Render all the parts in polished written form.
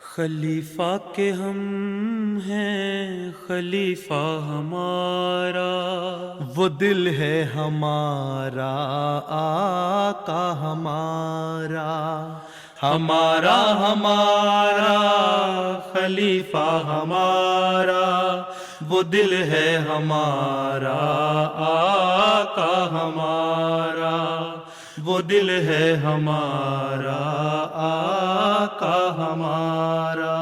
خلیفہ کے ہم ہیں خلیفہ ہمارا، وہ دل ہے ہمارا آقا ہمارا، ہمارا ہمارا خلیفہ ہمارا، وہ دل ہے ہمارا آقا ہمارا، وہ دل ہے ہمارا آقا ہمارا۔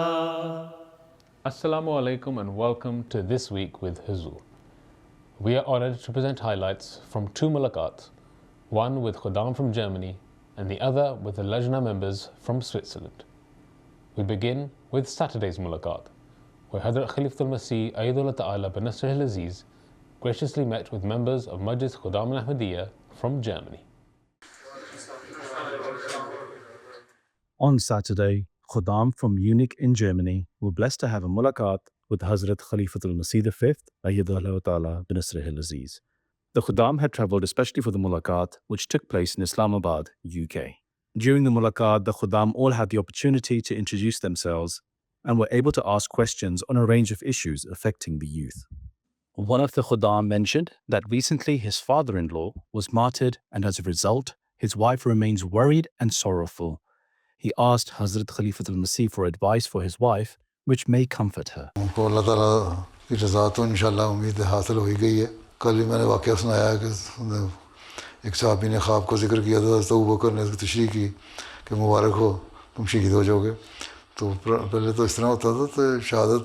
Assalamu alaikum and welcome to This Week with Huzur. We are honored to present highlights from two mulaqats, one with Khuddam from Germany and the other with the Lajna members from Switzerland. We begin with Saturday's mulaqat, where Hazrat Khalifatul Masih Ayyadullah Ta'ala bin Nasrih al-Aziz graciously met with members of Majlis Khuddam al-Ahmadiyya from Germany. On Saturday, Khuddam from Munich in Germany were blessed to have a mulaqat with Hazrat Khalifatul Masih V, Ayyadullah Ta'ala bin Nasrih al-Aziz. The Khuddam had travelled especially for the mulaqat, which took place in Islamabad, UK. During the mulaqat, the Khuddam all had the opportunity to introduce themselves and were able to ask questions on a range of issues affecting the youth. One of the Khuddam mentioned that recently his father-in-law was martyred, and as a result, his wife remains worried and sorrowful. He asked Hazrat Khalifatul Masih for advice for his wife, which may comfort her. کو اللہ تعالیٰ کی رضا تو انشاءاللہ امید حاصل ہو ہی گئی ہے۔ کل بھی میں نے واقعہ سنایا کہ ایک صحابی نے خواب کو ذکر کیا تھا، حضرت ابوبکر نے اس کی تشریح کی کہ مبارک ہو تم شہید ہو جاؤ گے۔ تو پہلے تو اس طرح ہوتا تھا، تو شہادت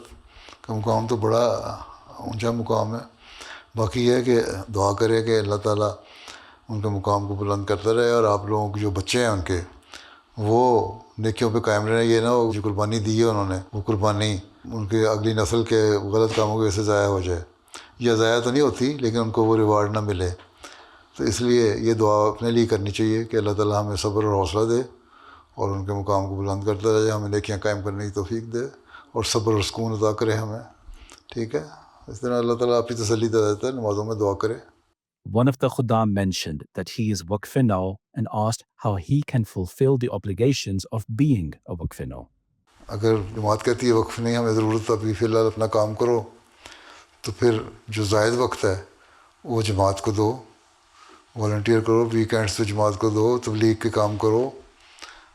کا مقام تو بڑا اونچا مقام ہے۔ باقی یہ ہے کہ دعا کرے کہ اللہ تعالیٰ ان کے مقام کو بلند کرتا رہے، اور آپ لوگوں کے جو بچے ہیں ان کے وہ نیکیوں پہ قائم رہے۔ یہ نہ ہو جو قربانی دی ہے انہوں نے، وہ قربانی ان کے اگلی نسل کے غلط کاموں کی وجہ سے ضائع ہو جائے، یا ضائع تو نہیں ہوتی لیکن ان کو وہ ریوارڈ نہ ملے۔ تو اس لیے یہ دعا اپنے لیے کرنی چاہیے کہ اللہ تعالیٰ ہمیں صبر اور حوصلہ دے اور ان کے مقام کو بلند کرتا رہے، ہمیں نیکیاں قائم کرنے کی توفیق دے اور صبر اور سکون عطا کرے ہمیں۔ ٹھیک ہے، اس طرح اللہ تعالیٰ آپ کی تسلی دے دیتا ہے، نمازوں میں دعا کرے۔ One of the Khuddam mentioned that he is Waqf-e-Nau and asked how he can fulfill the obligations of being a Waqf-e-Nau. اگر جماعت کہتی ہے وقف نہیں ہمیں ضرورت، ابھی فی الحال اپنا کام کرو، تو پھر جو زائد وقت ہے وہ جماعت کو دو، والنٹیئر کرو، ویکینڈس پہ جماعت کو دو، تبلیغ کے کام کرو۔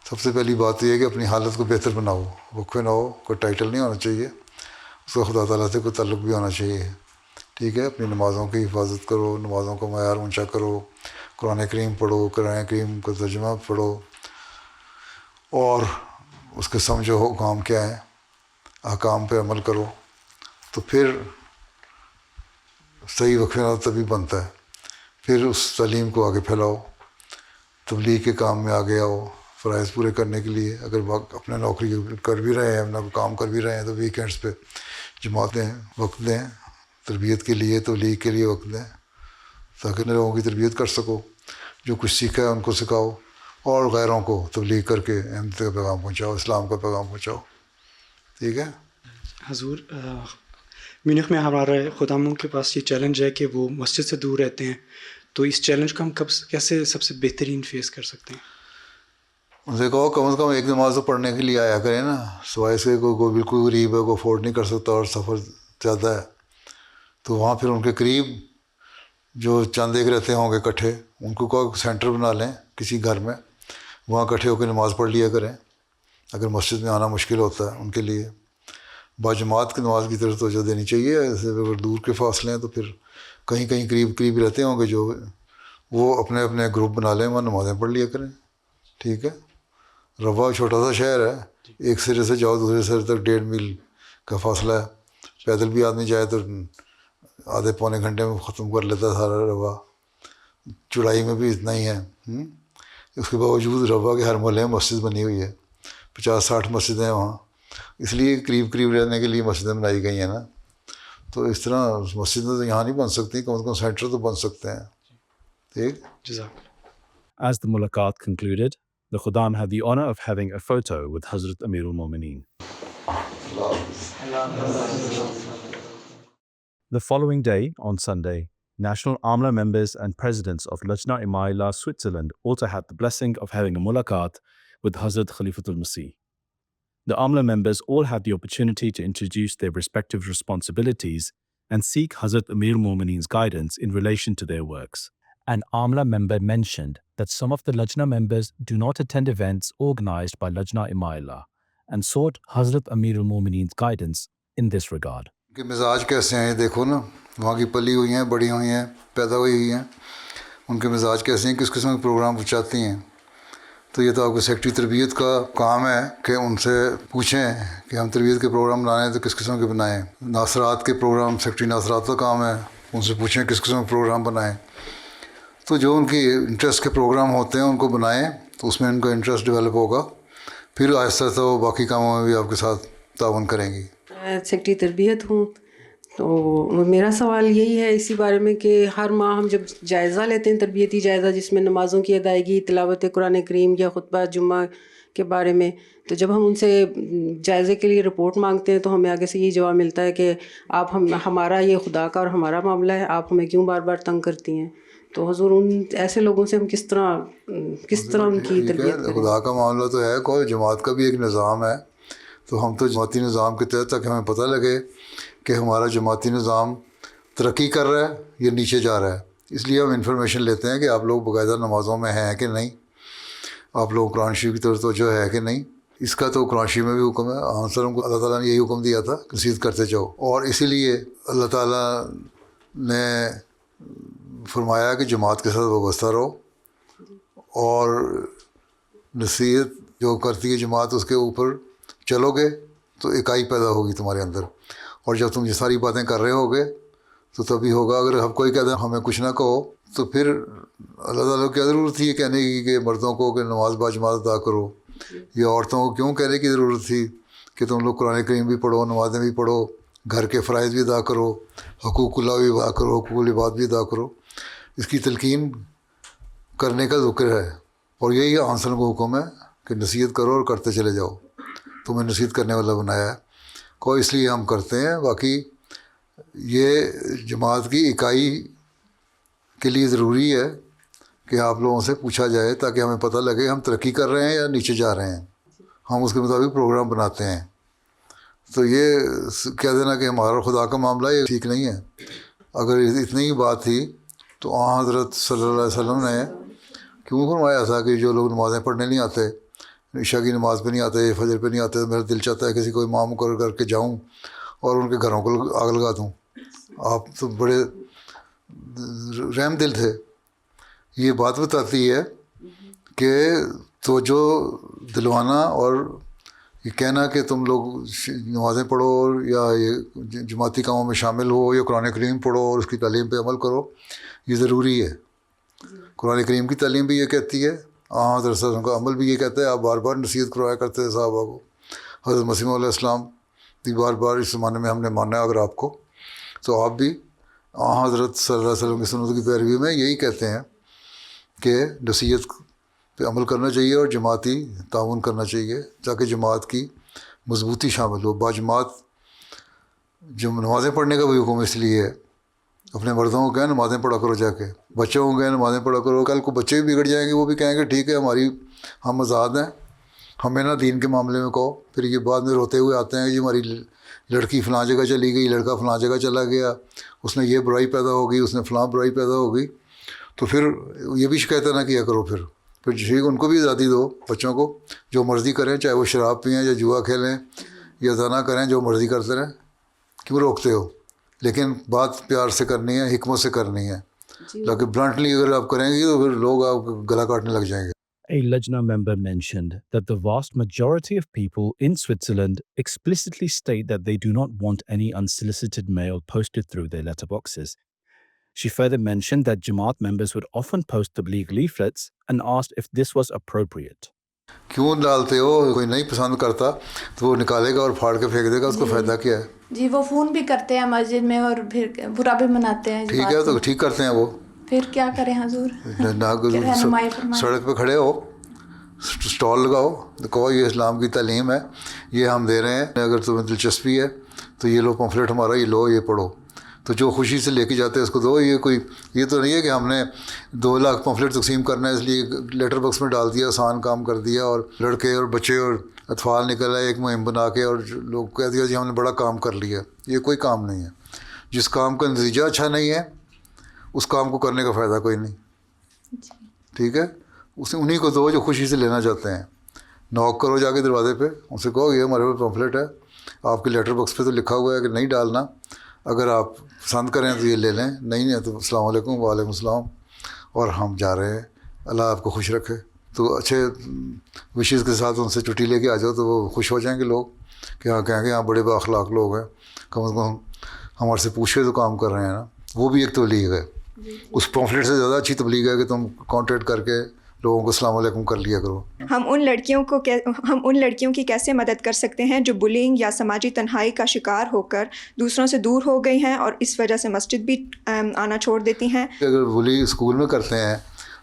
سب سے پہلی بات یہ ہے کہ اپنی حالت کو بہتر بناؤ۔ وقف نہ ہو، کوئی ٹائٹل نہیں ہونا چاہیے، اس کا خدا تعالیٰ سے کوئی تعلق بھی ہونا چاہیے۔ ٹھیک ہے، اپنی نمازوں کی حفاظت کرو، نمازوں کا معیار اونچا کرو، قرآن کریم پڑھو، قرآن کریم کا ترجمہ پڑھو، اور اس کے سمجھو حکام کیا ہیں، احکام پہ عمل کرو، تو پھر صحیح وقف نہ تبھی بنتا ہے۔ پھر اس تعلیم کو آگے پھیلاؤ، تبلیغ کے کام میں آگے آؤ، فرائض پورے کرنے کے لیے۔ اگر اپنے نوکری کر بھی رہے ہیں، اپنا کام کر بھی رہے ہیں، تو ویکینڈس پہ جماعت دیں، وقت دیں، تربیت کے لیے، تبلیغ کے لیے وقت دیں، تاکہ لوگوں کی تربیت کر سکو، جو کچھ سیکھا ہے ان کو سکھاؤ، اور غیروں کو تبلیغ کر کے احمد کا پیغام پہنچاؤ، اسلام کا پیغام پہنچاؤ۔ ٹھیک ہے حضور، میونخ میں ہمارے خداموں کے پاس یہ چیلنج ہے کہ وہ مسجد سے دور رہتے ہیں، تو اس چیلنج کو ہم کیسے سب سے بہترین فیس کر سکتے ہیں؟ ان سے کہو کم از کم ایک نماز تو پڑھنے کے لیے آیا کریں نا، سوائے سے کوئی بالکل غریب ہے، کوئی افورڈ نہیں کر سکتا اور سفر زیادہ ہے، تو وہاں پھر ان کے قریب جو چند ایک رہتے ہوں گے اکٹھے، ان کو کوئی سینٹر بنا لیں کسی گھر میں، وہاں اکٹھے ہو کے نماز پڑھ لیا کریں۔ اگر مسجد میں آنا مشکل ہوتا ہے ان کے لیے، باجماعت کی نماز کی طرف توجہ دینی چاہیے۔ ایسے اگر دور کے فاصلے ہیں تو پھر کہیں کہیں قریب رہتے ہوں گے جو، وہ اپنے اپنے گروپ بنا لیں، وہاں نمازیں پڑھ لیا کریں۔ ٹھیک ہے، روا چھوٹا سا شہر ہے، ایک سرے سے جاؤ دوسرے سرے تک 1.5 میل کا فاصلہ ہے، پیدل بھی آدمی جائے تو آدھے پونے گھنٹے میں ختم کر لیتا ہے سارا روا، چوڑائی میں بھی اتنا ہی ہے۔ اس کے باوجود روا کے ہر محلے میں مسجد بنی ہوئی ہے، 50-60 مسجدیں ہیں وہاں، اس لیے قریب رہنے کے لیے مسجدیں بنائی گئی ہیں نا۔ تو اس طرح مسجدیں تو یہاں نہیں بن سکتی، کم از کم سینٹر تو بن سکتے ہیں۔ ٹھیک۔ As the mulaqat concluded, the Khuddam had the honor of having a photo with Hazrat Amirul Momineen. The following day, on Sunday, national Amla members and presidents of Lajna Imaillah Switzerland also had the blessing of having a mulaqat with Hazrat Khalifatul Masih. The Amla members all had the opportunity to introduce their respective responsibilities and seek Hazrat Amir al-Momineen's guidance in relation to their works. An Amla member mentioned that some of the Lajna members do not attend events organized by Lajna Imaillah and sought Hazrat Amir al-Momineen's guidance in this regard. کہ مزاج کیسے ہیں دیکھو نا، وہاں کی پلی ہوئی ہیں، بڑی ہوئی ہیں، پیدا ہوئی ہیں، ان کے مزاج کیسے ہیں، کس قسم کے پروگرام چاہتی ہیں. تو یہ تو آپ کو سیکٹری تربیت کا کام ہے کہ ان سے پوچھیں کہ ہم تربیت کے پروگرام بنائیں تو کس قسم کے بنائیں. ناصرات کے پروگرام سیکٹری ناصرات کا کام ہے، ان سے پوچھیں کس قسم کے پروگرام بنائیں. تو جو ان کی انٹرسٹ کے پروگرام ہوتے ہیں ان کو بنائیں، تو اس میں ان کا انٹرسٹ ڈیولپ ہوگا، پھر آہستہ آہستہ وہ باقی کاموں میں بھی آپ کے ساتھ تعاون کریں گی. سیکٹری تربیت ہوں، تو میرا سوال یہی ہے اسی بارے میں کہ ہر ماہ ہم جب جائزہ لیتے ہیں، تربیتی جائزہ جس میں نمازوں کی ادائیگی، تلاوت قرآن کریم یا خطبہ جمعہ کے بارے میں، تو جب ہم ان سے جائزے کے لیے رپورٹ مانگتے ہیں تو ہمیں آگے سے یہ جواب ملتا ہے کہ آپ ہمارا یہ خدا کا اور ہمارا معاملہ ہے، آپ ہمیں کیوں بار بار تنگ کرتی ہیں. تو حضور ان ایسے لوگوں سے ہم کس طرح ان کی تربیت کریں؟ خدا کا معاملہ تو ہے، کوئی جماعت کا بھی ایک نظام ہے، تو ہم تو جماعتی نظام کے تحت تک ہمیں پتہ لگے کہ ہمارا جماعتی نظام ترقی کر رہا ہے یا نیچے جا رہا ہے. اس لیے ہم انفارمیشن لیتے ہیں کہ آپ لوگ باقاعدہ نمازوں میں ہیں کہ نہیں، آپ لوگ قرآن شریف کی طرف توجہ ہے کہ نہیں. اس کا تو قرآن شریف میں بھی حکم ہے، وسلم کو اللہ تعالیٰ نے یہی حکم دیا تھا کہ نصیحت کرتے جاؤ، اور اسی لیے اللہ تعالیٰ نے فرمایا کہ جماعت کے ساتھ وابستہ رہو، اور نصیحت جو کرتی ہے جماعت اس کے اوپر چلو گے تو اکائی پیدا ہوگی تمہارے اندر. اور جب تم یہ ساری باتیں کر رہے ہوگے تو تبھی ہوگا. اگر ہم کوئی کہتے ہیں ہمیں کچھ نہ کہو تو پھر اللہ تعالیٰ کو کیا ضرورت تھی یہ کہنے کی کہ مردوں کو کہ نماز باجماعت ادا کرو، یا عورتوں کو کیوں کہنے کی ضرورت تھی کہ تم لوگ قرآن کریم بھی پڑھو، نمازیں بھی پڑھو، گھر کے فرائض بھی ادا کرو، حقوق اللہ بھی ادا کرو، حقوق العباد بھی ادا کرو. اس کی تلقین کرنے کا ذکر ہے، اور یہی آنسر کو حکم ہے کہ نصیحت کرو اور کرتے چلے جاؤ. تمہیں نصیحت کرنے والا بنایا ہے کو، اس لیے ہم کرتے ہیں. باقی یہ جماعت کی اکائی کے لیے ضروری ہے کہ آپ لوگوں سے پوچھا جائے تاکہ ہمیں پتہ لگے ہم ترقی کر رہے ہیں یا نیچے جا رہے ہیں. ہم اس کے مطابق پروگرام بناتے ہیں. تو یہ کہہ دینا کہ ہمارا خدا کا معاملہ یہ ٹھیک نہیں ہے. اگر اتنی ہی بات تھی تو حضرت صلی اللہ علیہ وسلم نے کیوں فرمایا تھا کہ جو لوگ نمازیں پڑھنے نہیں آتے، عشاء کی نماز پہ نہیں آتے، فجر پہ نہیں آتے، تو میرا دل چاہتا ہے کسی کو امام مقرر کر کے جاؤں اور ان کے گھروں کو آگ لگا دوں. آپ تو بڑے رحم دل تھے. یہ بات بتاتی ہے کہ توجہ دلوانا اور یہ کہنا کہ تم لوگ نمازیں پڑھو یا یہ جماعتی کاموں میں شامل ہو یا قرآن کریم پڑھو اور اس کی تعلیم پہ عمل کرو، یہ ضروری ہے. قرآن کریم کی تعلیم بھی یہ کہتی ہے، حضرت صلی اللہ علیہ وسلم کا عمل بھی یہ کہتا ہے. آپ بار بار نصیحت کروایا کرتے تھے صحابہ کو. حضرت مسیح علیہ السلام بھی بار بار اس زمانے میں ہم نے مانا ہے. اگر آپ کو تو آپ بھی حضرت صلی اللہ علیہ وسلم کی سنت کی پیروی میں یہی کہتے ہیں کہ نصیحت پہ عمل کرنا چاہیے اور جماعتی تعاون کرنا چاہیے تاکہ جماعت کی مضبوطی شامل ہو. باجماعت جو نمازیں پڑھنے کا بھی حکم اس لیے ہے. اپنے مردوں کو کہیں نمازیں پڑھا کرو، جا کے بچوں کو کہیں نمازیں پڑھا کرو. کل کو بچے بھی بگڑ جائیں گے، وہ بھی کہیں گے ٹھیک ہے ہم آزاد ہیں، ہمیں نہ دین کے معاملے میں کہو. پھر یہ بعد میں روتے ہوئے آتے ہیں کہ ہماری لڑکی فلاں جگہ چلی گئی، لڑکا فلاں جگہ چلا گیا، اس نے یہ برائی پیدا ہو گئی، اس نے فلاں برائی پیدا ہو گئی. تو پھر یہ بھی شکایت نہ کیا کرو. پھر ٹھیک ان کو بھی آزادی دو، بچوں کو جو مرضی کریں، چاہے وہ شراب پئیں یا جوا کھیلیں یا زنا کریں، جو مرضی کرتے رہیں. کیوں روکتے ہو؟ لیکن بات پیار سے کرنی ہے، حکمت سے کرنی ہے. لیکن بلنٹلی اگر آپ کریں گے تو پھر لوگ آپ کو گلا کاٹنے لگ جائیں گے. A Lajna member mentioned that the vast majority of people in Switzerland explicitly state that they do not want any unsolicited mail posted through their letterboxes. She further mentioned that Jamaat members would often post tabligh leaflets and asked if this was appropriate. کیوں ڈالتے ہو؟ کوئی نہیں پسند کرتا تو وہ نکالے گا اور پھاڑ کے پھینک دے گا، اس کو فائدہ کیا ہے؟ جی وہ فون بھی کرتے ہیں مسجد میں اور پھر برا بھی مناتے ہیں. ٹھیک ہے تو ٹھیک کرتے ہیں وہ. پھر کیا کریں حضور؟ سڑک پہ کھڑے ہو، اسٹال لگاؤ، کہو یہ اسلام کی تعلیم ہے، یہ ہم دے رہے ہیں، اگر تمہیں دلچسپی ہے تو یہ لو پمفلٹ ہمارا، یہ لو، یہ پڑھو. تو جو خوشی سے لے کے جاتے ہیں اس کو دو. یہ تو نہیں ہے کہ ہم نے 2 لاکھ پمفلٹ تقسیم کرنا ہے اس لیے لیٹر باکس میں ڈال دیا، آسان کام کر دیا اور لڑکے اور بچے اور اطفال نکل آئے ایک مہم بنا کے اور لوگ کہہ دیا جی ہم نے بڑا کام کر لیا. یہ کوئی کام نہیں ہے. جس کام کا نتیجہ اچھا نہیں ہے اس کام کو کرنے کا فائدہ کوئی نہیں. ٹھیک ہے, انہیں کو دو جو خوشی سے لینا چاہتے ہیں. نوک کرو جا کے دروازے پہ, ان سے کہو یہ ہمارے پاس پمفلٹ ہے, آپ کے لیٹر باکس پہ تو لکھا ہوا ہے کہ نہیں ڈالنا, اگر آپ پسند کریں تو یہ لے لیں, نہیں ہے تو السلام علیکم وعلیکم السلام اور ہم جا رہے ہیں, اللہ آپ کو خوش رکھے. تو اچھے وشیز کے ساتھ ان سے چھٹی لے کے آ جاؤ تو وہ خوش ہو جائیں گے لوگ کہ ہاں کہیں گے ہاں بڑے با اخلاق لوگ ہیں, کم از کم ہمارے سے پوچھے تو کام کر رہے ہیں نا. وہ بھی ایک تبلیغ ہے. اس پمفلٹ سے زیادہ اچھی تبلیغ ہے کہ تم کانٹیکٹ کر کے لوگوں کو السلام علیکم کر لیا کرو. ہم ان لڑکیوں کی کیسے مدد کر سکتے ہیں جو بلینگ یا سماجی تنہائی کا شکار ہو کر دوسروں سے دور ہو گئی ہیں اور اس وجہ سے مسجد بھی آنا چھوڑ دیتی ہیں؟ اگر بلی اسکول میں کرتے ہیں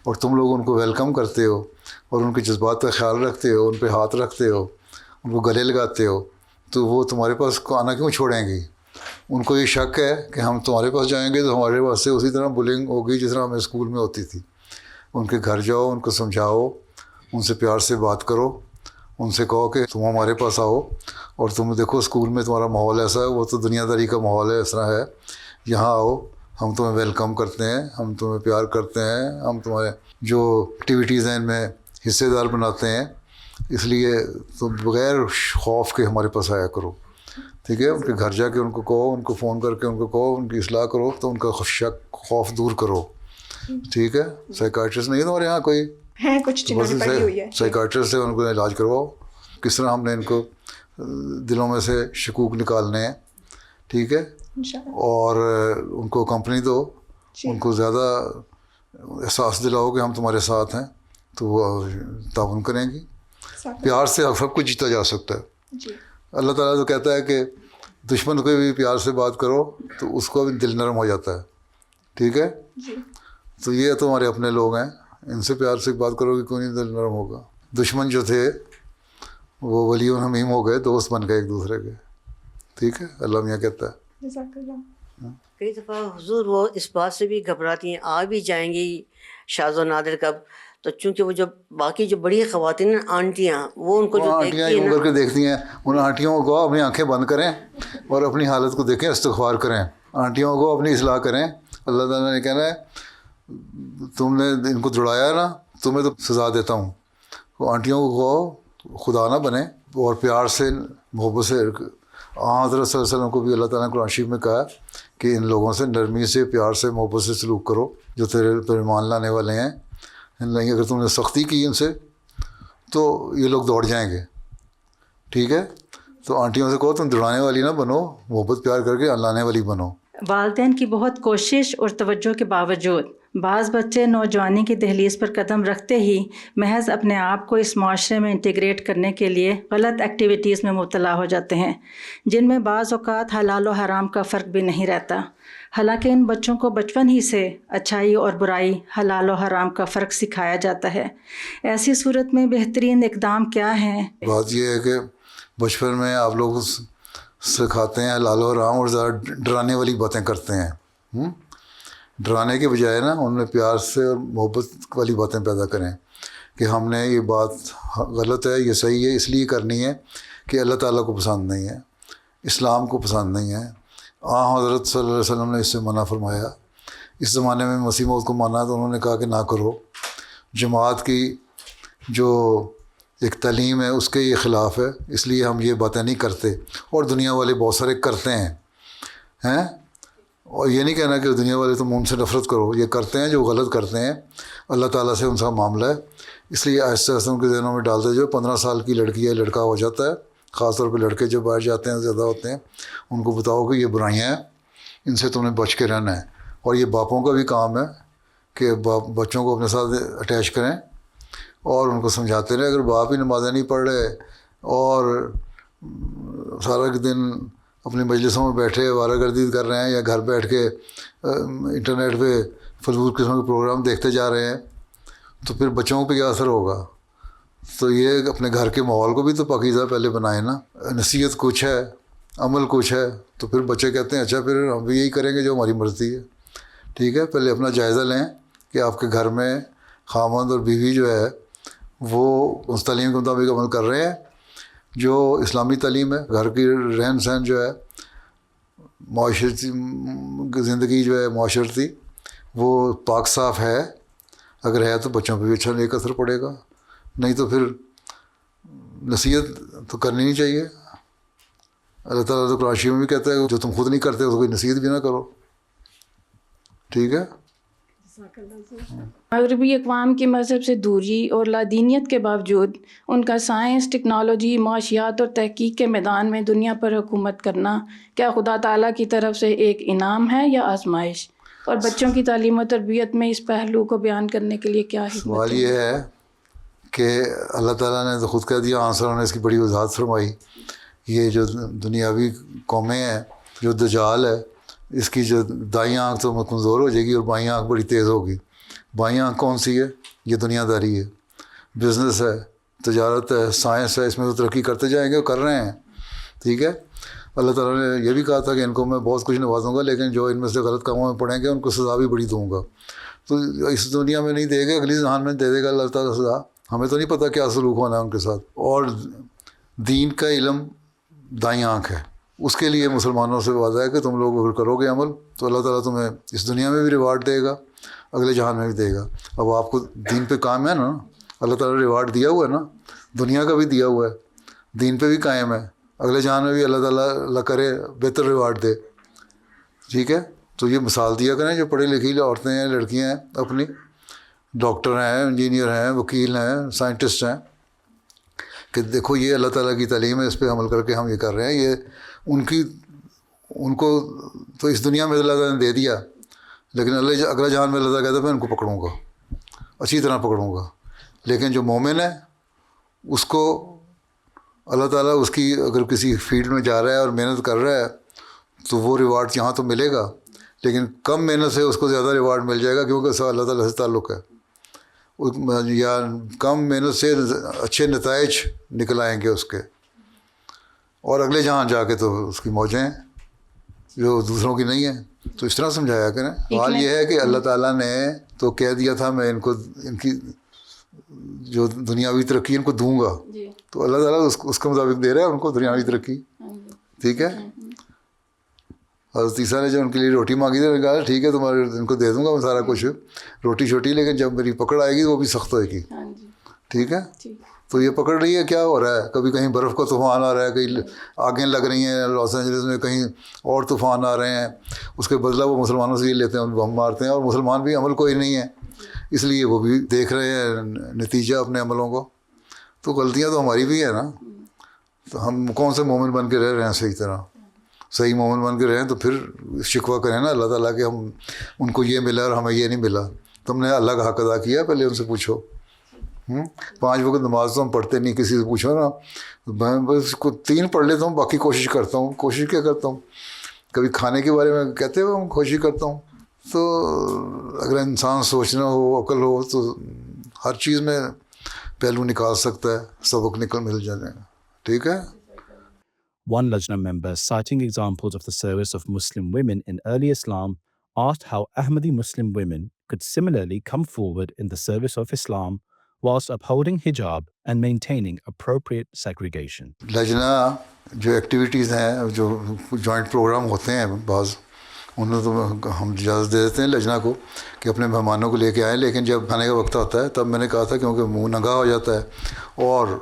اور تم لوگ ان کو ویلکم کرتے ہو اور ان کے جذبات کا خیال رکھتے ہو, ان پہ ہاتھ رکھتے ہو, ان کو گلے لگاتے ہو, تو وہ تمہارے پاس آنا کیوں چھوڑیں گی؟ ان کو یہ شک ہے کہ ہم تمہارے پاس جائیں گے تو ہمارے پاس سے اسی طرح بلنگ ہوگی جس طرح ہمیں اسکول میں ہوتی تھی. ان کے گھر جاؤ, ان کو سمجھاؤ, ان سے پیار سے بات کرو, ان سے کہو کہ تم ہمارے پاس آؤ اور تم دیکھو اسکول میں تمہارا ماحول ایسا ہے, وہ تو دنیا داری کا ماحول ہے, اس طرح ہے, یہاں آؤ, ہم تمہیں ویلکم کرتے ہیں, ہم تمہیں پیار کرتے ہیں, ہم تمہارے جو ایکٹیویٹیز ہیں ان میں حصے دار بناتے ہیں, اس لیے تم بغیر خوف کے ہمارے پاس آیا کرو. ٹھیک ہے, ان کے گھر جا کے ان کو کہو, ان کو فون کر کے ان کو کہو, ان کی اصلاح کرو, تو ان کا شک خوف دور کرو. ٹھیک ہے, سائیکاٹرسٹ نہیں ہے تمہارے یہاں کوئی؟ ہیں کچھ جنہوں نے پڑھی ہوئی ہے. سائیکاٹرسٹ سے ان کو علاج کرواؤ, کس طرح ہم نے ان کو دلوں میں سے شکوک نکالنے ہیں. ٹھیک ہے, اور ان کو کمپنی دو, ان کو زیادہ احساس دلاؤ کہ ہم تمہارے ساتھ ہیں, تو وہ تعاون کریں گی. پیار سے سب کچھ جیتا جا سکتا ہے. اللہ تعالیٰ تو کہتا ہے کہ دشمن کو بھی پیار سے بات کرو تو اس کو بھی دل نرم ہو جاتا ہے. ٹھیک ہے, تو یہ تمہارے اپنے لوگ ہیں, ان سے پیار سے بات کرو کہ کوئی نہیں دل نرم ہوگا. دشمن جو تھے وہ ولی حمیم ہو گئے, دوست بن گئے ایک دوسرے کے. ٹھیک ہے, اللہ میاں کہتا ہے. کئی دفعہ حضور وہ اس بات سے بھی گھبراتی ہیں, آ بھی جائیں گی شاذ و نادر کب, تو چونکہ وہ جو باقی جو بڑی خواتین ہیں آنٹیاں, وہ ان کو جو آنٹیاں ہی کر کے دیکھتی ہیں, ان آنٹیوں کو اپنی آنکھیں بند کریں اور اپنی حالت کو دیکھیں, استغفار کریں, آنٹیوں کو اپنی اصلاح کریں. اللہ تعالیٰ نے کہنا ہے تم نے ان کو دوڑایا نا, تمہیں تو سزا دیتا ہوں. آنٹیوں کو کہو خدا نہ بنے اور پیار سے محبت سے. حضرت صلی اللہ علیہ وسلم کو بھی اللہ تعالیٰ نے قرآن شریف میں کہا کہ ان لوگوں سے نرمی سے پیار سے محبت سے سلوک کرو جو تیرے پر ایمان لانے والے ہیں. نہیں اگر تم نے سختی کی ان سے تو یہ لوگ دوڑ جائیں گے. ٹھیک ہے, تو آنٹیوں سے کہو تم دوڑانے والی نہ بنو, محبت پیار کر کے لانے والی بنو. والدین کی بہت کوشش اور توجہ کے باوجود بعض بچے نوجوانی کی دہلیز پر قدم رکھتے ہی محض اپنے آپ کو اس معاشرے میں انٹیگریٹ کرنے کے لیے غلط ایکٹیویٹیز میں مبتلا ہو جاتے ہیں, جن میں بعض اوقات حلال و حرام کا فرق بھی نہیں رہتا. حالانکہ ان بچوں کو بچپن ہی سے اچھائی اور برائی, حلال و حرام کا فرق سکھایا جاتا ہے. ایسی صورت میں بہترین اقدام کیا ہیں؟ بات یہ ہے کہ بچپن میں آپ لوگ سکھاتے ہیں حلال و حرام اور زیادہ ڈرانے والی باتیں کرتے ہیں. ڈرانے کے بجائے نا ان میں پیار سے اور محبت والی باتیں پیدا کریں کہ ہم نے یہ بات غلط ہے, یہ صحیح ہے, اس لیے کرنی ہے کہ اللہ تعالیٰ کو پسند نہیں ہے, اسلام کو پسند نہیں ہے. حضرت صلی اللہ علیہ وسلم نے اس سے منع فرمایا. اس زمانے میں مسیح موعود کو مانا تو انہوں نے کہا کہ نہ کرو. جماعت کی جو ایک تعلیم ہے اس کے یہ خلاف ہے, اس لیے ہم یہ باتیں نہیں کرتے. اور دنیا والے بہت سارے کرتے ہیں. اور یہ نہیں کہنا کہ دنیا والے تم ان سے نفرت کرو, یہ کرتے ہیں جو غلط کرتے ہیں. اللہ تعالیٰ سے ان کا معاملہ ہے, اس لیے آہستہ آہستہ ان کے ذہنوں میں ڈالتے جو 15 سال کی لڑکی ہے لڑکا ہو جاتا ہے, خاص طور پہ لڑکے جو باہر جاتے ہیں زیادہ ہوتے ہیں, ان کو بتاؤ کہ یہ برائیاں ہیں, ان سے تم نے بچ کے رہنا ہے. اور یہ باپوں کا بھی کام ہے کہ بچوں کو اپنے ساتھ اٹیچ کریں اور ان کو سمجھاتے رہیں. اگر باپ ہی نمازیں نہیں پڑھ رہے اور سارا دن اپنی مجلسوں میں بیٹھے وارہ گردی کر رہے ہیں یا گھر بیٹھ کے انٹرنیٹ پہ فضول قسم کے پروگرام دیکھتے جا رہے ہیں, تو پھر بچوں پہ کیا اثر ہوگا؟ تو یہ اپنے گھر کے ماحول کو بھی تو پاکیزہ پہلے بنائیں نا. نصیحت کچھ ہے, عمل کچھ ہے, تو پھر بچے کہتے ہیں اچھا پھر ہم بھی یہی کریں گے جو ہماری مرضی ہے. ٹھیک ہے, پہلے اپنا جائزہ لیں کہ آپ کے گھر میں خامند اور بیوی جو ہے وہ اس تعلیم کے مطابق عمل کر رہے ہیں. جو اسلامی تعلیم ہے، گھر کی رہن سہن جو ہے، معاشرتی زندگی جو ہے معاشرتی، وہ پاک صاف ہے، اگر ہے تو بچوں پہ بھی اچھا نیک اثر پڑے گا، نہیں تو پھر نصیحت تو کرنی نہیں چاہیے. اللہ تعالیٰ تو قرآن شریف میں بھی کہتا ہے جو تم خود نہیں کرتے تو کوئی نصیحت بھی نہ کرو. ٹھیک ہے. مغربی اقوام کی مذہب سے دوری اور لادینیت کے باوجود ان کا سائنس، ٹیکنالوجی، معاشیات اور تحقیق کے میدان میں دنیا پر حکومت کرنا کیا خدا تعالیٰ کی طرف سے ایک انعام ہے یا آزمائش؟ اور بچوں کی تعلیم و تربیت میں اس پہلو کو بیان کرنے کے لیے کیا حکمت ہے؟ سوال یہ ہے کہ اللہ تعالیٰ نے تو خود کہہ دیا، آنسروں نے اس کی بڑی وضاحت فرمائی. یہ جو دنیاوی قومیں ہیں، جو دجال ہے، اس کی جو دائیں آنکھ تو کمزور ہو جائے گی اور بائیں آنکھ بڑی تیز ہوگی. بائیں آنکھ کون سی ہے؟ یہ دنیا داری ہے، بزنس ہے، تجارت ہے، سائنس ہے، اس میں تو ترقی کرتے جائیں گے، کر رہے ہیں. ٹھیک ہے. اللہ تعالیٰ نے یہ بھی کہا تھا کہ ان کو میں بہت کچھ نوازوں گا، لیکن جو ان میں سے غلط کاموں میں پڑیں گے ان کو سزا بھی بڑی دوں گا. تو اس دنیا میں نہیں دے گا، اگلی جہان میں دے دے گا اللہ تعالیٰ سزا. ہمیں تو نہیں پتہ کیا سلوک ہونا ہے ان کے ساتھ. اور دین کا علم دائیں آنکھ ہے. اس کے لیے مسلمانوں سے وعدہ ہے کہ تم لوگ اگر کرو گے عمل تو اللہ تعالیٰ تمہیں اس دنیا میں بھی ریوارڈ دے گا، اگلے جہان میں بھی دے گا. اب آپ کو دین پہ کام ہے نا، اللہ تعالیٰ نے ریوارڈ دیا ہوا ہے نا، دنیا کا بھی دیا ہوا ہے، دین پہ بھی قائم ہے، اگلے جہان میں بھی اللہ تعالیٰ اللہ کرے بہتر ریوارڈ دے. ٹھیک ہے. تو یہ مثال دیا کریں جو پڑھی لکھی عورتیں ہیں، لڑکیاں ہیں، اپنی ڈاکٹر ہیں، انجینئر ہیں، وکیل ہیں، سائنٹسٹ ہیں، کہ دیکھو یہ اللہ تعالیٰ کی تعلیم ہے، اس پہ عمل کر کے ہم یہ کر رہے ہیں. یہ ان کو تو اس دنیا میں اللہ تعالیٰ نے دے دیا، لیکن اگلا جہان میں اللہ تعالیٰ کہتا ہے میں ان کو پکڑوں گا، اچھی طرح پکڑوں گا. لیکن جو مومن ہے اس کو اللہ تعالیٰ اس کی اگر کسی فیلڈ میں جا رہا ہے اور محنت کر رہا ہے تو وہ ریوارڈ یہاں تو ملے گا، لیکن کم محنت سے اس کو زیادہ ریوارڈ مل جائے گا، کیونکہ اس کا اللہ تعالیٰ سے تعلق ہے. یا کم محنت سے اچھے نتائج نکل آئیں گے اس کے، اور اگلے جہاں جا کے تو اس کی موجیں ہیں جو دوسروں کی نہیں ہیں. تو اس طرح سمجھایا کریں. سوال یہ ہے کہ اللہ تعالیٰ نے تو کہہ دیا تھا میں ان کی جو دنیاوی ترقی ان کو دوں گا، تو اللہ تعالیٰ اس کے مطابق دے رہا ہے ان کو دنیاوی ترقی. ٹھیک ہے. حضرت عیسیٰ نے جب ان کے لیے روٹی مانگی تھی، کہا ٹھیک ہے تمہارے ان کو دے دوں گا میں سارا کچھ، روٹی چھوٹی، لیکن جب میری پکڑ آئے گی وہ بھی سخت ہوئے گی. ٹھیک ہے. تو یہ پکڑ رہی ہے، کیا ہو رہا ہے، کبھی کہیں برف کا طوفان آ رہا ہے، کہیں آگیں لگ رہی ہیں لاس اینجلس میں، کہیں اور طوفان آ رہے ہیں، اس کے بدلہ وہ مسلمانوں سے یہ لیتے ہیں، بم مارتے ہیں، اور مسلمان بھی عمل کوئی نہیں ہے، اس لیے وہ بھی دیکھ رہے ہیں نتیجہ اپنے عملوں کو. تو غلطیاں تو ہماری بھی ہیں نا. تو ہم کون سے مومن بن کے رہ رہے ہیں صحیح طرح، صحیح مومن بن کے رہیں تو پھر شکوہ کریں نا اللہ تعالیٰ کہ ہم ان کو یہ ملا اور ہمیں یہ نہیں ملا. تم نے اللہ کا حق ادا کیا، پہلے ان سے پوچھو. 5 وقت نماز تو ہم پڑھتے نہیں، کسی سے پوچھو نا، میں بس 3 پڑھ لیتا ہوں، باقی کوشش کرتا ہوں. کوشش کیا کرتا ہوں، کبھی کھانے کے بارے میں کہتے ہوئے ہم کوشش کرتا ہوں. تو اگر انسان سوچنا ہو، عقل ہو، تو ہر چیز میں پہلو نکال سکتا ہے، سبق مل جانے گا. ٹھیک ہے. One Lajna member, citing examples of the service of Muslim women in early Islam, asked how Ahmadi Muslim women could similarly come forward in the service of Islam whilst upholding hijab and maintaining appropriate segregation. لجنہ جو activities ہیں، جو joint programme ہوتے ہیں بعض، انہوں تو ہم اجازت دے دیتے ہیں لجنہ کو کہ اپنے مہمانوں کو لے کے آئیں، لیکن جب کھانے کا وقت آتا ہے تب میں نے کہا تھا کیونکہ منہ ننگا ہو جاتا ہے اور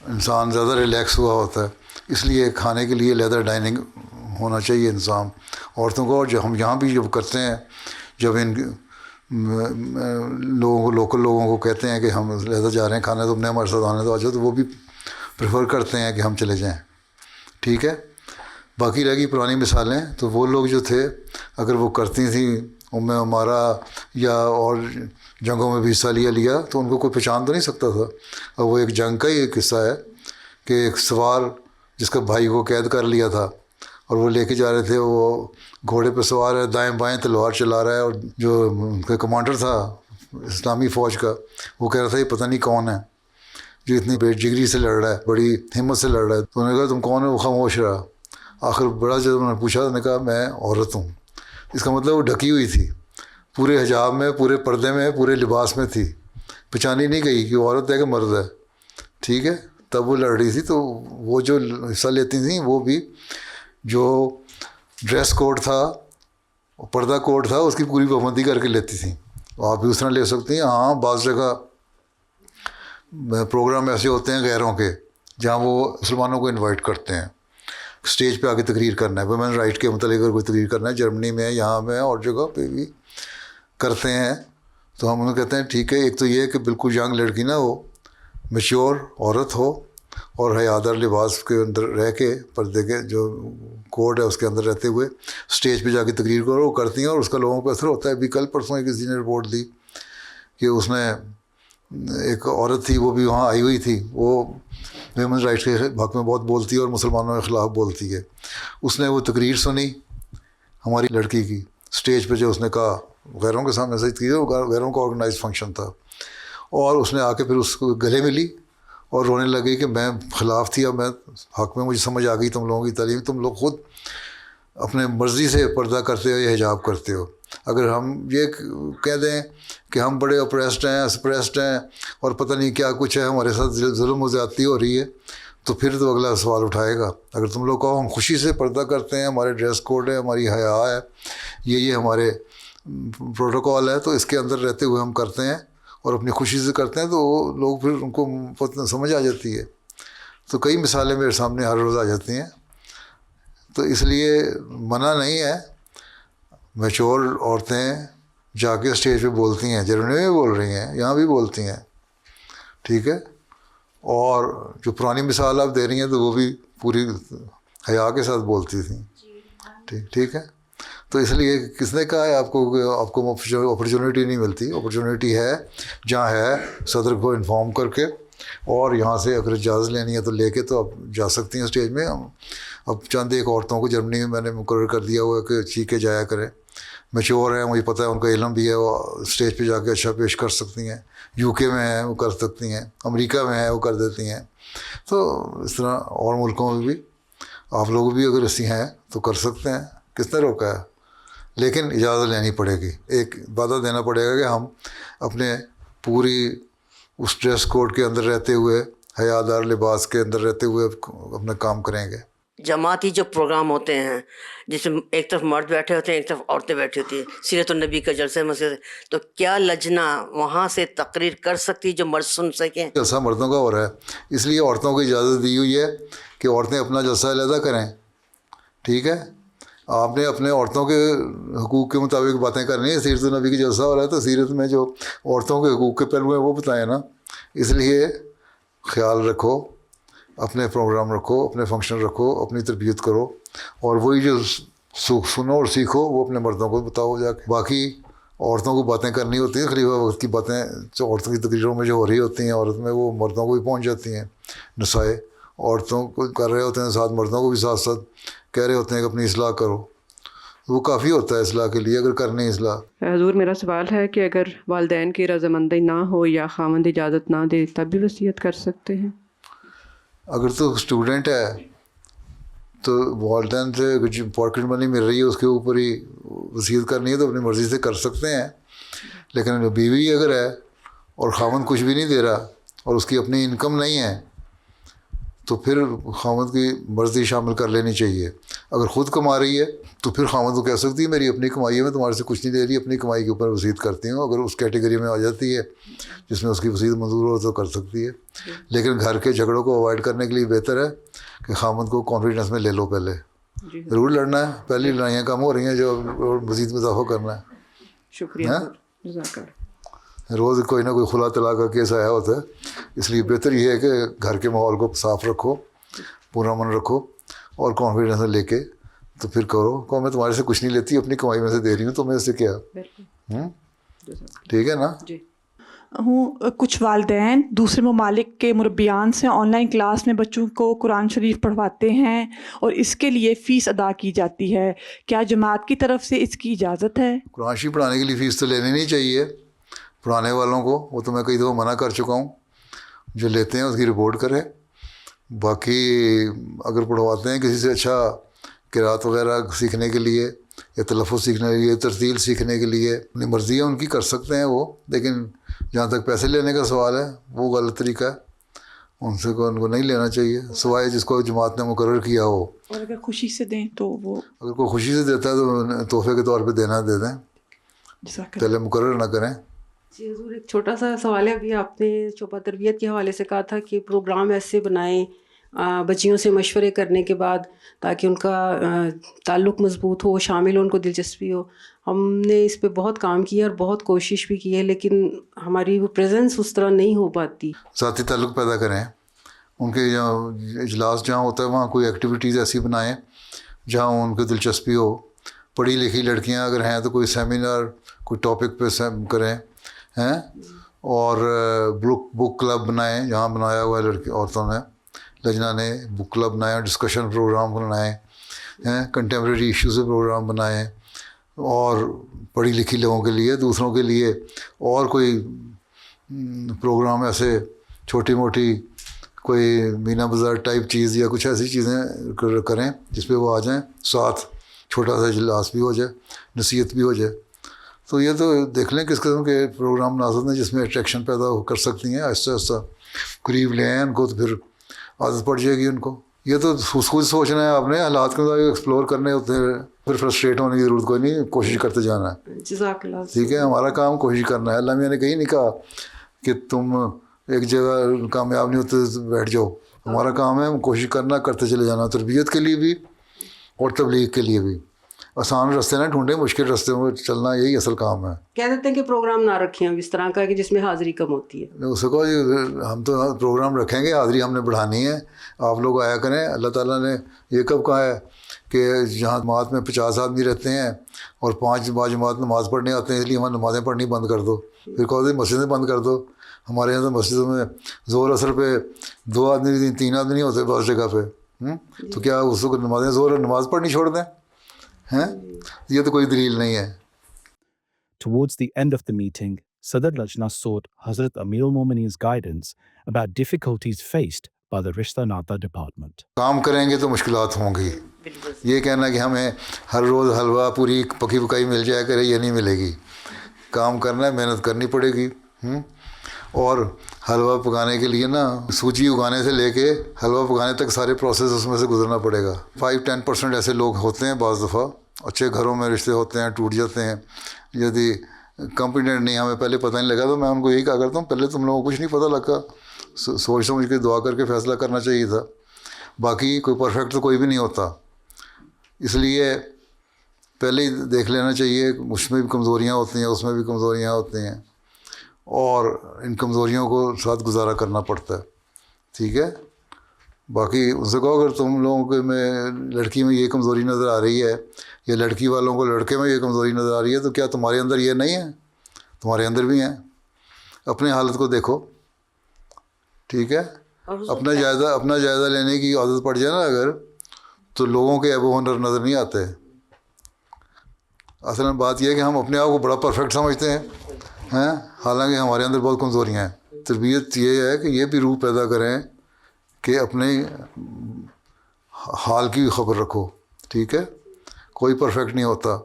انسان زیادہ ریلیکس ہوا ہوتا ہے، اس لیے کھانے کے لیے لیدر ڈائننگ ہونا چاہیے انسان عورتوں کو. اور جو ہم یہاں بھی جب کرتے ہیں، جب ان لوگوں کو، لوکل لوگوں کو کہتے ہیں کہ ہم لیدر جا رہے ہیں کھانے، تو اپنے ہمارے ساتھ آنے تو آ جاؤ، تو وہ بھی پریفر کرتے ہیں کہ ہم چلے جائیں. ٹھیک ہے. باقی رہ گئی پرانی مثالیں، تو وہ لوگ جو تھے اگر وہ کرتی تھیں عمارہ یا اور جنگوں میں بھی حصہ لیا تو ان کو کوئی پہچان تو نہیں سکتا تھا. اور وہ ایک جنگ کا ہی ایک قصہ ہے کہ ایک سوار جس کا بھائی کو قید کر لیا تھا اور وہ لے کے جا رہے تھے، وہ گھوڑے پہ سوار ہے، دائیں بائیں تلوار چلا رہا ہے، اور جو ان کا کمانڈر تھا اسلامی فوج کا، وہ کہہ رہا تھا یہ پتہ نہیں کون ہے جو اتنی بے جگری سے لڑ رہا ہے، بڑی ہمت سے لڑ رہا ہے. تو انہوں نے کہا تم کون ہے؟ وہ خاموش رہا. آخر بڑا جب انہوں نے پوچھا، انہوں نے کہا میں عورت ہوں. اس کا مطلب وہ ڈھکی ہوئی تھی، پورے حجاب میں، پورے پردے میں، پورے لباس میں تھی، پہچانی نہیں گئی کہ وہ عورت ہے کہ مرد ہے. ٹھیک ہے. تب وہ لڑ رہی تھی تو وہ جو حصہ لیتی تھیں وہ بھی جو ڈریس کوڈ تھا پردہ کوڈ تھا اس کی پوری پابندی کر کے لیتی تھیں. آپ بھی اس طرح لے سکتی ہیں. ہاں بعض جگہ پروگرام ایسے ہوتے ہیں غیروں کے جہاں وہ مسلمانوں کو انوائٹ کرتے ہیں اسٹیج پہ آ کے تقریر کرنا ہے, ویمن رائٹ کے متعلق اگر کوئی تقریر کرنا ہے, جرمنی میں یہاں میں اور جگہ پہ بھی کرتے ہیں, تو ہم انہیں کہتے ہیں ٹھیک ہے. ایک تو یہ کہ بالکل ینگ لڑکی نہ ہو, میچور عورت ہو اور حیادار لباس کے اندر رہ کے پردے کے جو کوڈ ہے اس کے اندر رہتے ہوئے اسٹیج پہ جا کے تقریر کرو, وہ کرتی ہیں اور اس کا لوگوں پہ اثر ہوتا ہے. ابھی کل پرسوں کسی نے رپورٹ دی کہ اس نے ایک عورت تھی وہ بھی وہاں آئی ہوئی تھی, وہ ویمن رائٹس کے حق میں بہت بولتی ہے اور مسلمانوں کے خلاف بولتی ہے. اس نے وہ تقریر سنی ہماری لڑکی کی اسٹیج پہ, جو اس نے کہا غیروں کے سامنے سچ کی, غیروں کا آرگنائز فنکشن تھا, اور اس نے آ کے پھر اس کو گلے ملی اور رونے لگی کہ میں خلاف تھی, اب میں حق میں, مجھے سمجھ آ گئی تم لوگوں کی تعلیم, تم لوگ خود اپنے مرضی سے پردہ کرتے ہو یا حجاب کرتے ہو. اگر ہم یہ کہہ دیں کہ ہم بڑے اپریسڈ ہیں, سپریسڈ ہیں اور پتہ نہیں کیا کچھ ہے, ہمارے ساتھ ظلم و زیادتی ہو رہی ہے, تو پھر تو اگلا سوال اٹھائے گا. اگر تم لوگ کہو ہم خوشی سے پردہ کرتے ہیں, ہمارے ڈریس کوڈ ہے, ہماری حیا ہے, یہ ہمارے پروٹوکول ہے, تو اس کے اندر رہتے ہوئے ہم کرتے ہیں اور اپنی خوشی سے کرتے ہیں, تو وہ لوگ پھر ان کو سمجھ آ جاتی ہے. تو کئی مثالیں میرے سامنے ہر روز آ جاتی ہیں. تو اس لیے منع نہیں ہے, میچور عورتیں جا کے اسٹیج پہ بولتی ہیں, جرمنی میں بھی بول رہی ہیں, یہاں بھی بولتی ہیں, ٹھیک ہے. اور جو پرانی مثال آپ دے رہی ہیں تو وہ بھی پوری حیا کے ساتھ بولتی تھیں, ٹھیک ہے. تو اس لیے کس نے کہا ہے آپ کو اپرچونیٹی نہیں ملتی؟ اپرچونیٹی ہے جہاں ہے, صدر کو انفارم کر کے, اور یہاں سے اگر اجازت لینی ہے تو لے کے تو آپ جا سکتی ہیں اسٹیج میں. اب چند ایک عورتوں کو جرمنی میں میں نے مقرر کر دیا ہوا ہے کہ ٹھیک ہے جایا کریں, میچور ہیں, مجھے پتہ ہے ان کا علم بھی ہے, وہ اسٹیج پہ جا کے اچھا پیش کر سکتی ہیں. یو کے میں ہیں وہ کر سکتی ہیں, امریکہ میں ہیں وہ کر دیتی ہیں. تو اس طرح اور ملکوں میں بھی آپ لوگ بھی اگر ایسی ہیں تو کر سکتے ہیں, کس نے روکا ہے. لیکن اجازت لینی پڑے گی, ایک وعدہ دینا پڑے گا کہ ہم اپنے پوری اس ڈریس کوڈ کے اندر رہتے ہوئے, حیادار لباس کے اندر رہتے ہوئے اپنا کام کریں گے. جماعتی جو پروگرام ہوتے ہیں جس میں ایک طرف مرد بیٹھے ہوتے ہیں, ایک طرف عورتیں بیٹھی ہوتی ہیں, سیرت النبی کا جلسہ مسجد, تو کیا لجنہ وہاں سے تقریر کر سکتی جو مرد سن سکیں؟ جلسہ مردوں کا ہو رہا ہے, اس لیے عورتوں کو اجازت دی ہوئی ہے کہ عورتیں اپنا جلسہ علیحدہ کریں, ٹھیک ہے. آپ نے اپنے عورتوں کے حقوق کے مطابق باتیں کرنی ہے. سیرت النبی کی جلسہ ہو رہا ہے تو سیرت میں جو عورتوں کے حقوق کے پہلو ہیں وہ بتائیں نا. اس لیے خیال رکھو, اپنے پروگرام رکھو, اپنے فنکشن رکھو, اپنی تربیت کرو, اور وہی جو سنو اور سیکھو وہ اپنے مردوں کو بتاؤ جا کے. باقی عورتوں کو باتیں کرنی ہوتی ہیں, خلیفہ وقت کی باتیں جو عورتوں کی تقریروں میں جو ہو رہی ہوتی ہیں عورت میں, وہ مردوں کو بھی پہنچ جاتی ہیں. نسائے عورتوں کو کر رہے ہوتے ہیں, ساتھ مردوں کو بھی ساتھ ساتھ کہہ رہے ہوتے ہیں کہ اپنی اصلاح کرو. وہ کافی ہوتا ہے اصلاح کے لیے, اگر کرنی اصلاح. حضور میرا سوال ہے کہ اگر والدین کی رضامندی نہ ہو یا خاوند اجازت نہ دے تب بھی وصیت کر سکتے ہیں؟ اگر تو اسٹوڈنٹ ہے تو والدین سے کچھ پاکٹ منی مل رہی ہے اس کے اوپر ہی وصیت کرنی ہے تو اپنی مرضی سے کر سکتے ہیں. لیکن بیوی اگر ہے اور خاوند کچھ بھی نہیں دے رہا اور اس کی اپنی انکم نہیں ہے تو پھر خاوند کی مرضی شامل کر لینی چاہیے. اگر خود کما رہی ہے تو پھر خاوند کو کہہ سکتی ہے میری اپنی کمائی ہے, میں تمہارے سے کچھ نہیں لے رہی, اپنی کمائی کے اوپر وصیت کرتی ہوں. اگر اس کیٹیگری میں آ جاتی ہے جس میں اس کی وصیت منظور ہو تو کر سکتی ہے. لیکن گھر کے جھگڑوں کو اوائڈ کرنے کے لیے بہتر ہے کہ خاوند کو کانفیڈنس میں لے لو. پہلے ضرور لڑنا ہے, پہلی لڑائیاں کم ہو رہی ہیں جو مزید میں اضافہ کرنا ہے. شکریہ. روز کوئی نہ کوئی خلا طلاق کا کیس آیا ہوتا ہے, اس لیے بہتر یہ ہے کہ گھر کے ماحول کو صاف رکھو, پورا من رکھو, اور کانفیڈنس میں لے کے تو پھر کرو. میں تمہارے سے کچھ نہیں لیتی, اپنی کمائی میں سے دے رہی ہوں, تو میں اس سے کیا, ٹھیک ہے نا. کچھ والدین دوسرے ممالک کے مربیان سے آن لائن کلاس میں بچوں کو قرآن شریف پڑھواتے ہیں اور اس کے لیے فیس ادا کی جاتی ہے, کیا جماعت کی طرف سے اس کی اجازت ہے؟ قرآن شریف پڑھانے کے لیے فیس تو لینی نہیں چاہیے پڑھانے والوں کو, وہ تو میں کئی دفعہ منع کر چکا ہوں. جو لیتے ہیں اس کی رپورٹ کرے. باقی اگر پڑھواتے ہیں کسی سے اچھا قرات وغیرہ سیکھنے کے لیے یا تلفظ سیکھنے کے لیے, ترتیل سیکھنے کے لیے, اپنی مرضی ہے ان کی, کر سکتے ہیں وہ. لیکن جہاں تک پیسے لینے کا سوال ہے وہ غلط طریقہ ہے. ان کو نہیں لینا چاہیے سوائے جس کو جماعت نے مقرر کیا ہو. اور اگر خوشی سے دیں تو وہ اگر کوئی خوشی سے دیتا ہے تو تحفے کے طور پہ دینا دے دیں, پہلے مقرر نہ کریں. جی حضور, ایک چھوٹا سا سوال ہے. ابھی آپ نے شعبہ تربیت کے حوالے سے کہا تھا کہ پروگرام ایسے بنائیں بچیوں سے مشورے کرنے کے بعد تاکہ ان کا تعلق مضبوط ہو, شامل ہو, ان کو دلچسپی ہو. ہم نے اس پہ بہت کام کیا اور بہت کوشش بھی کی ہے, لیکن ہماری وہ پریزنس اس طرح نہیں ہو پاتی. ذاتی تعلق پیدا کریں, ان کے اجلاس جہاں ہوتا ہے وہاں کوئی ایکٹیویٹیز ایسی بنائیں جہاں ان کو دلچسپی ہو. پڑھی لکھی لڑکیاں اگر ہیں تو کوئی سیمینار کوئی ٹاپک پہ کریں ہیں, اور بک کلب بنائیں جہاں بنایا ہوا ہے لڑکی عورتوں نے, لجنہ نے بک کلب بنائیں, ڈسکشن پروگرام بنائیں ہیں, کنٹمپریری ایشوز پروگرام بنائیں, اور پڑھی لکھی لوگوں کے لیے دوسروں کے لیے اور کوئی پروگرام ایسے چھوٹی موٹی کوئی مینا بازار ٹائپ چیز یا کچھ ایسی چیزیں کریں جس پہ وہ آ جائیں, ساتھ چھوٹا سا اجلاس بھی ہو جائے, نصیحت بھی ہو جائے. تو یہ تو دیکھ لیں کس قسم کے پروگرام نازل ہیں جس میں اٹریکشن پیدا کر سکتی ہیں. آہستہ آہستہ قریب لے آئیں ان کو تو پھر عادت پڑ جائے گی ان کو. یہ تو خود سوچنا ہے آپ نے, حالات کے مطابق ایکسپلور کرنے ہوتے ہیں, پھر فرسٹریٹ ہونے کی ضرورت کوئی نہیں, کوشش کرتے جانا ہے. جزاک اللہ. ٹھیک ہے, ہمارا کام کوشش کرنا ہے. اللہ میاں نے کہیں نہیں کہا کہ تم ایک جگہ کامیاب نہیں ہوتے تو بیٹھ جاؤ. ہمارا کام ہے کوشش کرنا, کرتے چلے جانا, تربیت کے لیے بھی اور تبلیغ کے لیے بھی. آسان راستے نہ ڈھونڈیں, مشکل راستے میں چلنا یہی اصل کام ہے. کہہ دیتے ہیں کہ پروگرام نہ رکھیں اب اس طرح کا کہ جس میں حاضری کم ہوتی ہے. اس کو ہم تو پروگرام رکھیں گے, حاضری ہم نے بڑھانی ہے, آپ لوگ آیا کریں. اللہ تعالیٰ نے یہ کب کہا ہے کہ جہاں جماعت میں 50 آدمی رہتے ہیں اور 5 جماعت نماز پڑھنے آتے ہیں اس لیے ہمیں نمازیں پڑھنی بند کر دو, پھر کہو مسجدیں بند کر دو. ہمارے یہاں تو مسجدوں میں زور اثر پہ 2 آدمی 3 آدمی نہیں ہوتے بعض جگہ پہ, تو کیا اس کو نمازیں زور نماز پڑھنی چھوڑ دیں ہیں؟ یہ تو کوئی دلیل نہیں ہے. Towards the end of the meeting, Sadr Lajna sought Hazrat Amir al-Momineen's guidance about difficulties faced by the Rishta Nata department. کام کریں گے تو مشکلات ہوں گی. یہ کہنا کہ ہمیں ہر روز حلوہ پوری پکی پکائی مل جائے کرے, یہ نہیں ملے گی. کام کرنا ہے, محنت کرنی پڑے گی. اور حلوہ پکانے کے لیے نا سوجی اگانے سے لے کے حلوہ پکانے تک سارے پروسیس اس میں سے گزرنا پڑے گا. 5-10% ایسے لوگ ہوتے ہیں بعض دفعہ, اچھے گھروں میں رشتے ہوتے ہیں, ٹوٹ جاتے ہیں. یدی کمپیٹنٹ نہیں, ہمیں پہلے پتہ نہیں لگا, تو میں ان کو یہی کہا کرتا ہوں پہلے تم لوگوں کو کچھ نہیں پتہ لگا, سوچ سمجھ کے دعا کر کے فیصلہ کرنا چاہیے تھا. باقی کوئی پرفیکٹ تو کوئی بھی نہیں ہوتا, اس لیے پہلے ہی دیکھ لینا چاہیے. اس میں بھی کمزوریاں ہوتی ہیں, اس میں بھی کمزوریاں ہوتی ہیں, اور ان کمزوریوں کو ساتھ گزارا کرنا پڑتا ہے. ٹھیک ہے, باقی ان سے کہو اگر تم لوگوں کے میں لڑکی میں یہ کمزوری نظر آ رہی ہے یا لڑکی والوں کو لڑکے میں یہ کمزوری نظر آ رہی ہے, تو کیا تمہارے اندر یہ نہیں ہے؟ تمہارے اندر بھی ہیں. اپنے حالت کو دیکھو. ٹھیک ہے, اپنا جائزہ لینے کی عادت پڑ جائے نا اگر, تو لوگوں کے عیب و ہنر نظر نہیں آتے. اصل بات یہ ہے کہ ہم اپنے آپ کو بڑا پرفیکٹ سمجھتے ہیں حالانکہ ہمارے اندر بہت کمزوریاں ہیں. تربیت یہ ہے کہ یہ بھی روح پیدا کریں کہ اپنے حال کی خبر رکھو. ٹھیک ہے, کوئی پرفیکٹ نہیں ہوتا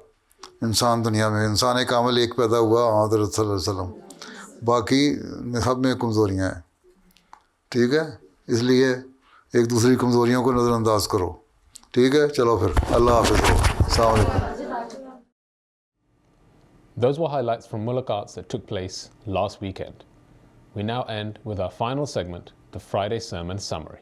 انسان دنیا میں. انسان کامل ایک پیدا ہوا حضرت صلی اللہ علیہ وسلم, باقی سب میں کمزوریاں ہیں. ٹھیک ہے, اس لیے ایک دوسری کمزوریوں کو نظر انداز کرو. ٹھیک ہے, چلو پھر اللہ حافظ. السلام علیکم. Those were highlights from mulaqats that took place last weekend. We now end with our final segment, the Friday Sermon Summary.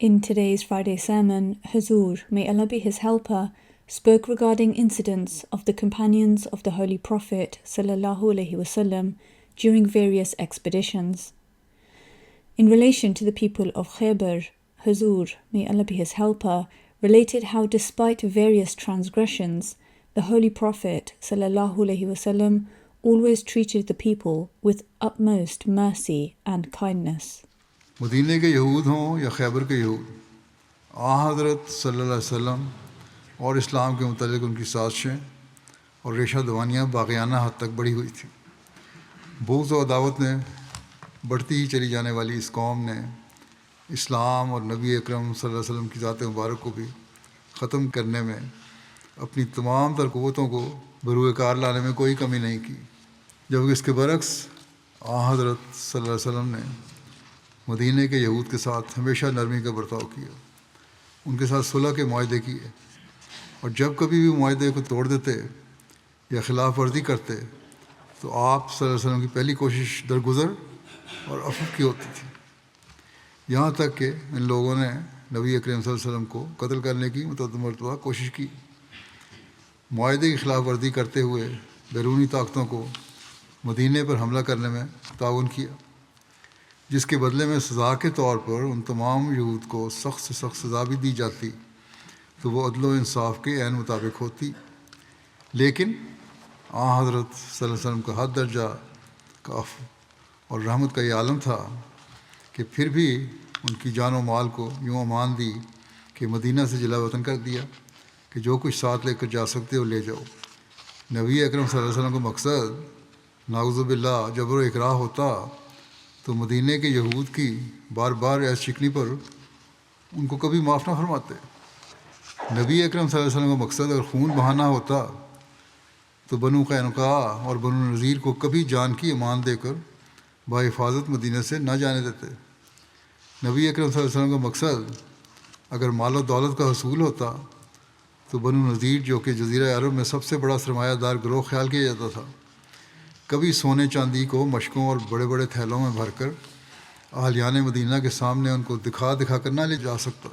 In today's Friday sermon, Huzur, may Allah be his helper, spoke regarding incidents of the companions of the Holy Prophet sallallahu alaihi wasallam during various expeditions. In relation to the people of Khaybar, Huzur, may Allah be his helper, related how despite various transgressions, the Holy Prophet sallallahu alaihi wasallam always treated the people with utmost mercy and kindness. مدینے کے یہود ہوں یا خیبر کے یہود, حضرت صلی اللہ علیہ وسلم اور اسلام کے متعلق ان کی سازشیں اور ریشہ دوانیاں باقیانہ حد تک بڑھی ہوئی تھیں. بغض و عداوت نے بڑھتی ہی چلی جانے والی اس قوم نے اسلام اور نبی اکرم صلی اللہ علیہ وسلم کی ذات مبارک کو بھی ختم کرنے میں اپنی تمام تر قوتوں کو بروئے کار لانے میں کوئی کمی نہیں کی. جبکہ اس کے برعکس حضرت صلی اللہ علیہ وسلم نے مدینے کے یہود کے ساتھ ہمیشہ نرمی کا برتاؤ کیا، ان کے ساتھ صلح کے معاہدے کیے، اور جب کبھی بھی معاہدے کو توڑ دیتے یا خلاف ورزی کرتے تو آپ صلی اللہ علیہ وسلم کی پہلی کوشش درگزر اور عفو کی ہوتی تھی، یہاں تک کہ ان لوگوں نے نبی اکرم صلی اللہ علیہ وسلم کو قتل کرنے کی متعدد مرتبہ کوشش کی۔ معاہدے کی خلاف ورزی کرتے ہوئے بیرونی طاقتوں کو مدینے پر حملہ کرنے میں تعاون کیا، جس کے بدلے میں سزا کے طور پر ان تمام یہود کو سخت سے سخت سزا بھی دی جاتی تو وہ عدل و انصاف کے عین مطابق ہوتی، لیکن حضرت صلی اللہ علیہ وسلم کا حد درجہ کا عفو اور رحمت کا یہ عالم تھا کہ پھر بھی ان کی جان و مال کو یوں امان دی کہ مدینہ سے جلا وطن کر دیا کہ جو کچھ ساتھ لے کر جا سکتے ہو لے جاؤ۔ نبی اکرم صلی اللہ علیہ وسلم کا مقصد نعوذ باللہ جبر و اکراہ ہوتا تو مدینے کے یہود کی بار بار ایس چکنی پر ان کو کبھی معاف نہ فرماتے۔ نبی اکرم صلی اللہ علیہ وسلم کا مقصد اگر خون بہانا ہوتا تو بنو قینقاع اور بنو نذیر کو کبھی جان کی امان دے کر بحفاظت مدینہ سے نہ جانے دیتے۔ نبی اکرم صلی اللہ علیہ وسلم کا مقصد اگر مال و دولت کا حصول ہوتا تو بنو نذیر جو کہ جزیرہ عرب میں سب سے بڑا سرمایہ دار گروہ خیال کیا جاتا تھا، کبھی سونے چاندی کو مشکوں اور بڑے بڑے تھیلوں میں بھر کر اہلیان مدینہ کے سامنے ان کو دکھا کر نہ لے جا سکتا۔